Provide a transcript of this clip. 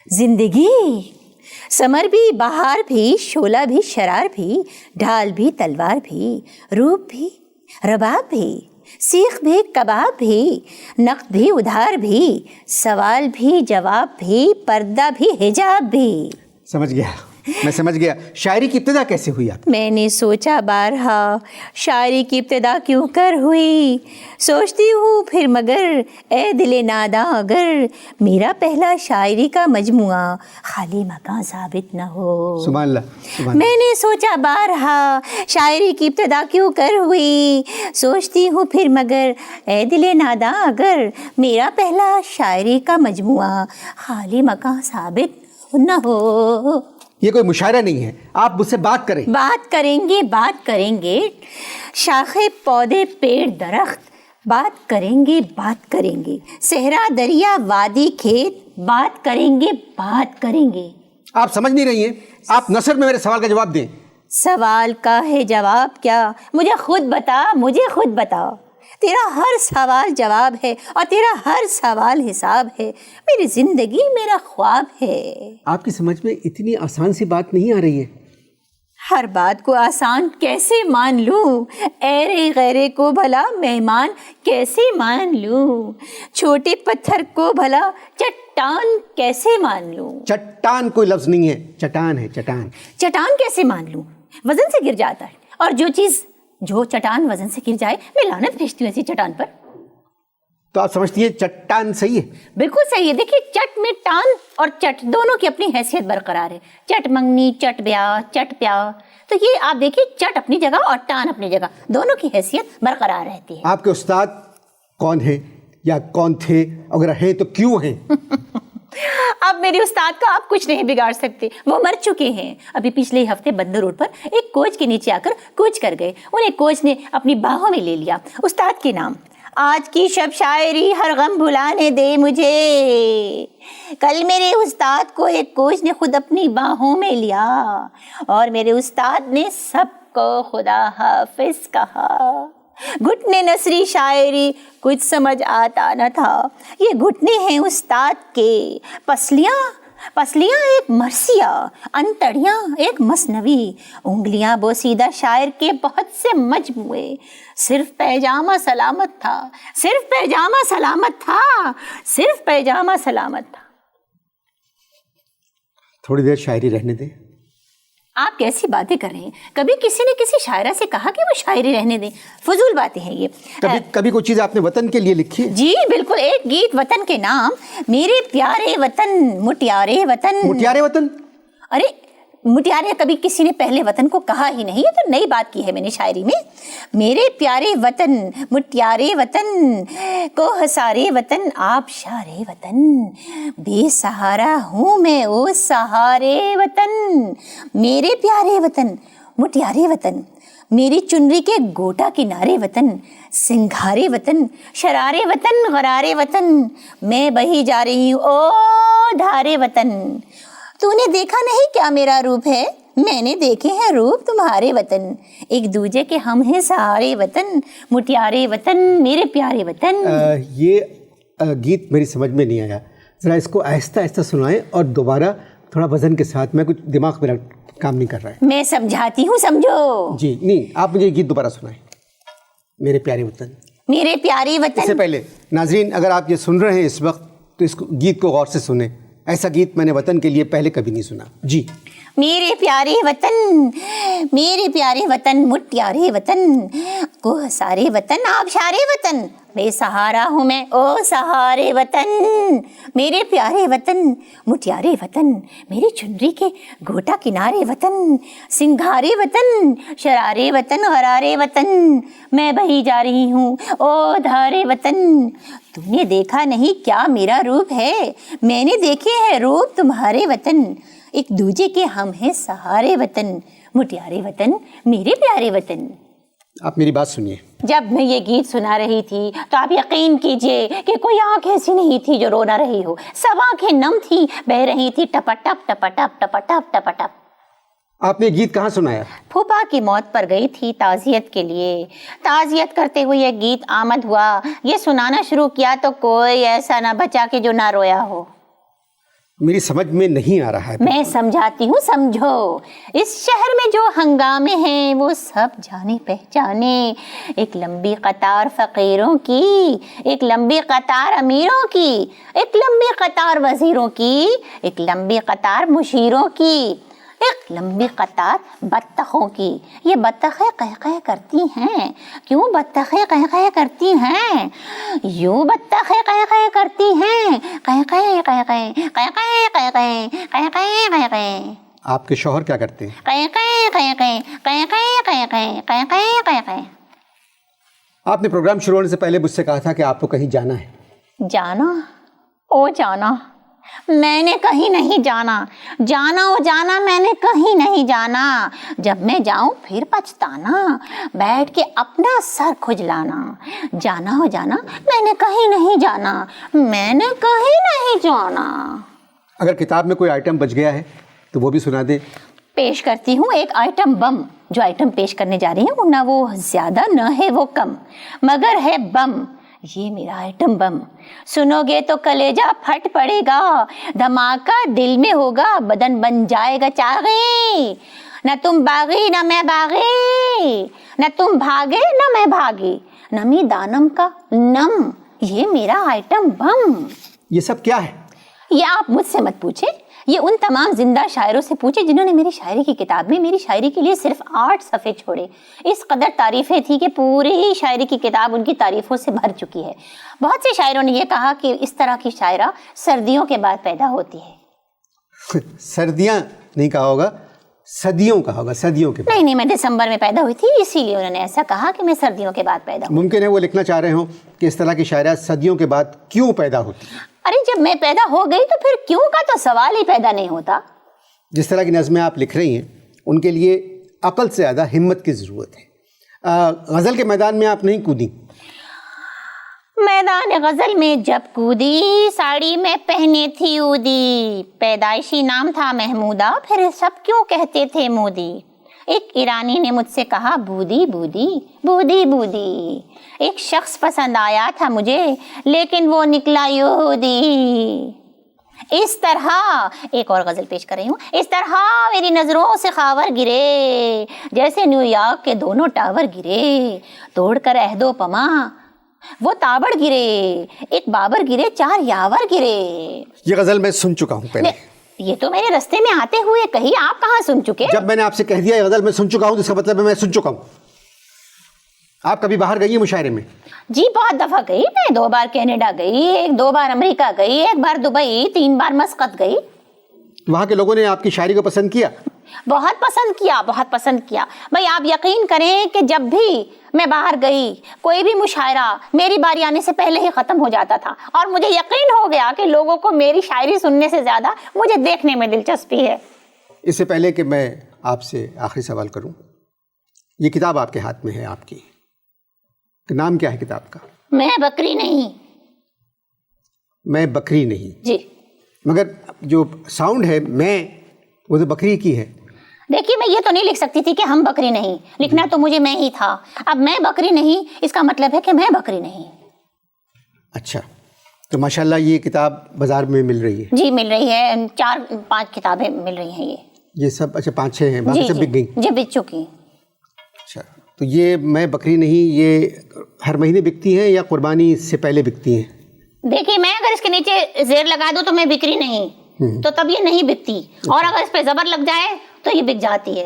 जिंदगी समर भी, बहार भी, शोला भी, शरार भी, ढाल भी, तलवार भी, रूप भी, रबाब भी, सीख भी, कबाब भी, नक़्द भी, उधार भी, सवाल भी, जवाब भी, पर्दा भी, हिजाब भी। समझ गया, मैं समझ गया। शायरी की इब्तिदा कैसे हुई आप? मैंने सोचा बारहा शायरी की इब्तिदा क्यों कर हुई, सोचती हूँ फिर मगर ए दिले नादा अगर मेरा पहला शायरी का मजमुआ खाली मकान साबित न हो। सुभान अल्लाह, सुभान। मैंने सोचा बारहा शायरी की इब्तिदा क्यों कर हुई, सोचती हूँ फिर मगर ए दिले नादा अगर मेरा पहला शायरी का मजमुआ खाली मकान साबित न हो। ये कोई मुशायरा नहीं है, आप मुझसे बात करें। बात करेंगे, शाखे पौधे पेड़ दरख्त, बात करेंगे, सहरा दरिया वादी खेत, बात करेंगे। आप समझ नहीं रही हैं, आप नसर में मेरे सवाल का जवाब दें। सवाल का है जवाब क्या, मुझे खुद बता। तेरा हर सवाल जवाब है और तेरा हर सवाल हिसाब है, मेरी जिंदगी मेरा ख्वाब है। आपकी समझ में इतनी आसान सी बात नहीं आ रही है। हर बात को आसान कैसे मान लूं, ऐरे गैरे को भला मेहमान कैसे मान लूं, छोटे पत्थर को भला चट्टान कैसे मान लूं। चट्टान कोई लफ्ज नहीं है, चट्टान है, चट्टान। चट्टान कैसे मान लूं, वजन से गिर जाता है, और जो चट्टान वजन से गिर जाए मैं लानत भेजती हूँ ऐसी चट्टान पर। तो आप समझती हैं चट्टान सही है? बिल्कुल सही है। देखिए, चट में टान और चट दोनों की अपनी हैसियत बरकरार है। चट मंगनी, चट ब्याह, चट प्याह, तो ये आप देखिए, चट अपनी जगह और टान अपनी जगह, दोनों की हैसियत बरकरार रहती है। आपके उस्ताद कौन है या कौन थे, अगर हैं तो क्यों हैं? अब मेरे उस्ताद का आप कुछ नहीं बिगाड़ सकते, वो मर चुके हैं। अभी पिछले हफ्ते बंदर रोड पर एक कोच के नीचे आकर कूच कर गए। उन्हें कोच ने अपनी बाहों में ले लिया, उस्ताद के नाम। आज की शब शायरी हर गम भुलाने दे मुझे, कल मेरे उस्ताद को एक कोच ने खुद अपनी बाहों में लिया और मेरे उस्ताद ने सबको खुदा हाफिज कहा। घुटने नसरी शायरी कुछ समझ आता न था, ये घुटने हैं उस्ताद के, पसलियाँ एक मरसिया, अंतड़ियाँ एक मसनवी, उंगलियाँ बोसीदा शायर के बहुत से मजमुए, सिर्फ पैजामा सलामत था। थोड़ी देर शायरी रहने दें। आप कैसी बातें कर रहे हैं? कभी किसी ने किसी शायरा से कहा कि वो शायरी रहने दें? फजूल बातें हैं ये। कभी कोई चीज़ आपने वतन के लिए लिखी है? जी बिल्कुल, एक गीत वतन के नाम, मेरे प्यारे वतन मुटियारे वतन। अरे मुटियारे कभी किसी ने पहले वतन को कहा ही नहीं, तो नई बात की है मैंने शायरी में। मेरे प्यारे वतन मुटियारे वतन को हसारे वतन, आप शारे वतन, बेसहारा हूँ मैं ओ सहारे वतन। मेरे प्यारे वतन मुटियारे वतन, मेरी चुनरी के गोटा किनारे वतन, सिंघारे वतन, शरारे वतन, गरारे वतन, मैं बही जा रही हूँ ओ धारे वतन। तूने देखा नहीं क्या मेरा रूप है, मैंने देखे हैं रूप तुम्हारे वतन, एक दूजे के हम हैं सहारे वतन, मुटियारे वतन, मेरे प्यारे वतन। ये गीत मेरी समझ में नहीं आया, ज़रा इसको आहिस्ता आहिस्ता सुनाएं और दोबारा थोड़ा वजन के साथ। मैं कुछ दिमाग मेरा काम नहीं कर रहा है। मैं समझाती हूँ, समझो। जी नहीं, आप मुझे गीत दोबारा सुनाएं। मेरे प्यारे वतन, मेरे प्यारे वतन। इससे पहले नाजरीन, अगर आप ये सुन रहे हैं इस वक्त, तो इस गीत को गौर से सुने। ऐसा गीत मैंने वतन के लिए पहले कभी नहीं सुना। जी। मेरे प्यारे वतन मुटियारे वतन को हसारे वतन, आप शारे वतन, बेसहारा हूँ मैं ओ सहारे वतन। मेरे प्यारे वतन मुटियारे वतन, मेरी चुनरी के गोटा किनारे वतन, सिंघारे वतन, शरारे वतन, गरारे वतन, मैं बही जा रही हूँ ओ धारे वतन। तूने देखा नहीं क्या मेरा रूप है, मैंने देखे हैं रूप तुम्हारे वतन, एक दूजे के हम हैं सहारे वतन, मुटियारे वतन, मेरे प्यारे वतन। आप मेरी बात सुनिए। जब मैं ये गीत सुना रही थी तो आप यकीन कीजिए कि कोई आंख ऐसी नहीं थी जो रो ना रही हो, सब आंखें नम थी, बह रही थी टपटप टपटप टपटप टपटप। आपने गीत कहाँ सुनाया? फूफा की मौत पर गई थी ताज़ियत के लिए, ताज़ियत करते हुए यह गीत आमद हुआ, ये सुनाना शुरू किया तो कोई ऐसा ना बचा कि जो ना रोया हो। میری سمجھ میں نہیں آ رہا ہے. میں سمجھاتی ہوں, سمجھو. اس شہر میں جو ہنگامے ہیں وہ سب جانے پہچانے. ایک لمبی قطار فقیروں کی, ایک لمبی قطار امیروں کی, ایک لمبی قطار وزیروں کی, ایک لمبی قطار مشیروں کی, ایک لمبی قطار بطخوں کی. یہ بطخیں قہقہ کرتی ہیں. کیوں بطخیں قہقہ کرتی ہیں؟ یوں بطخیں قہقہ کرتی ہیں, قہقہ قہقہ قہقہ قہقہ قہقہ قہقہ. آپ کے شوہر کیا کرتے ہیں؟ قہقہ قہقہ قہقہ قہقہ قہقہ قہقہ. آپ نے پروگرام شروع ہونے سے پہلے مجھ سے کہا تھا کہ آپ کو کہیں جانا ہے. جانا؟ او جانا, میں نے کہیں نہیں جانا. جانا او جانا, میں نے کہیں نہیں جانا. جب میں جاؤں پھر پچھتانا, بیٹھ کے اپنا سر کھجلانا. جانا او جانا, میں نے کہیں نہیں جانا, میں نے کہیں نہیں جانا. اگر کتاب میں کوئی آئٹم بچ گیا ہے تو وہ بھی سنا دیں. پیش کرتی ہوں ایک آئٹم بم. جو آئٹم پیش کرنے جا رہی ہوں نہ وہ زیادہ نہ ہے وہ کم, مگر ہے بم. یہ میرا آئٹم بم. سنو گے تو کلیجہ پھٹ پڑے گا, دھماکہ دل میں ہوگا, بدن بن جائے گا چاغی. نہ تم باغی نہ میں باغی, نہ تم بھاگے نہ میں بھاگی, نمی دانم کا نم. یہ میرا آئٹم بم. یہ سب کیا ہے؟ یہ آپ مجھ سے مت پوچھیں, یہ ان تمام زندہ شاعروں سے پوچھے جنہوں نے میری شاعری کی کتاب میں میری شاعری کے لیے صرف 8 صفحے چھوڑے. اس قدر تعریفیں تھی کہ پوری ہی شاعری کی کتاب ان کی تعریفوں سے بھر چکی ہے. بہت سے شاعروں نے یہ کہا کہ اس طرح کی شاعرہ سردیوں کے بعد پیدا ہوتی ہے. سردیاں نہیں کہا ہوگا, صدیوں کہا ہوگا, صدیوں کے بعد. نہیں, میں دسمبر میں پیدا ہوئی تھی, اسی لیے انہوں نے ایسا کہا کہ میں سردیوں کے بعد پیدا ہوں. ممکن ہے وہ لکھنا چاہ رہے ہوں کہ اس طرح کی شاعرہ صدیوں کے بعد کیوں پیدا ہوتی ہے. ارے جب میں پیدا ہو گئی تو پھر کیوں کا تو سوال ہی پیدا نہیں ہوتا. جس طرح کی نظمیں آپ لکھ رہی ہیں ان کے لیے عقل سے زیادہ ہمت کی ضرورت ہے. غزل کے میدان میں آپ نہیں کودی. میدان غزل میں جب کودی, ساڑی میں پہنے تھی اودی. پیدائشی نام تھا محمودہ, پھر سب کیوں کہتے تھے مودی. ایک ایرانی نے مجھ سے کہا بودی بودی بودی بودی. ایک شخص پسند آیا تھا مجھے لیکن وہ نکلا یہودی. اس طرح ایک اور غزل پیش کر رہی ہوں. اس طرح میری نظروں سے خاور گرے, جیسے نیو یارک کے دونوں ٹاور گرے. توڑ کر عہد و پما وہ تابڑ گرے, ایک بابر گرے 4 یاور گرے. یہ غزل میں سن چکا ہوں پہلے. یہ تو میرے رستے میں آتے ہوئے کہی, آپ کہاں سن چکے؟ جب میں نے آپ سے کہہ دیا یہ غزل میں سن چکا ہوں تو اس کا مطلب ہے میں سن چکا ہوں. آپ کبھی باہر گئی ہیں مشاعرے میں؟ جی بہت دفعہ گئی. میں 2 بار کینیڈا گئی, 2 بار امریکہ گئی, 1 بار دبئی, 3 بار مسقط گئی. وہاں کے لوگوں نے آپ کی شاعری کو پسند کیا؟ بہت پسند کیا, بہت پسند کیا. بھائی آپ یقین کریں کہ جب بھی میں باہر گئی کوئی بھی مشاعرہ میری باری آنے سے پہلے ہی ختم ہو جاتا تھا, اور مجھے یقین ہو گیا کہ لوگوں کو میری شاعری سننے سے زیادہ مجھے دیکھنے میں دلچسپی ہے. اس سے پہلے کہ میں آپ سے آخری سوال کروں, یہ کتاب آپ کے ہاتھ میں ہے, آپ کی نام کیا ہے کتاب کا؟ میں بکری نہیں. میں بکری نہیں. جی. مگر جو ساؤنڈ ہے میں, وہ تو بکری کی ہے. دیکھیے میں یہ تو نہیں لکھ سکتی تھی کہ ہم بکری نہیں, لکھنا تو مجھے میں ہی تھا. اب میں بکری نہیں, اس کا مطلب ہے کہ میں بکری نہیں. اچھا, تو ماشاءاللہ یہ کتاب بازار میں مل رہی ہے؟ جی مل رہی ہے, 4-5 کتابیں مل رہی ہیں. یہ سب اچھا 5-6 ہیں, باقی سب بک گئی؟ جی بک چکی. اچھا, تو یہ میں بکری نہیں یہ ہر مہینے بکتی ہیں یا قربانی سے پہلے بکتی ہیں؟ دیکھیے میں اگر اس کے نیچے زیر لگا دوں تو میں بکری نہیں, تو تب یہ نہیں بکتی, اور اگر اس پہ زبر لگ جائے تو یہ بک جاتی ہے.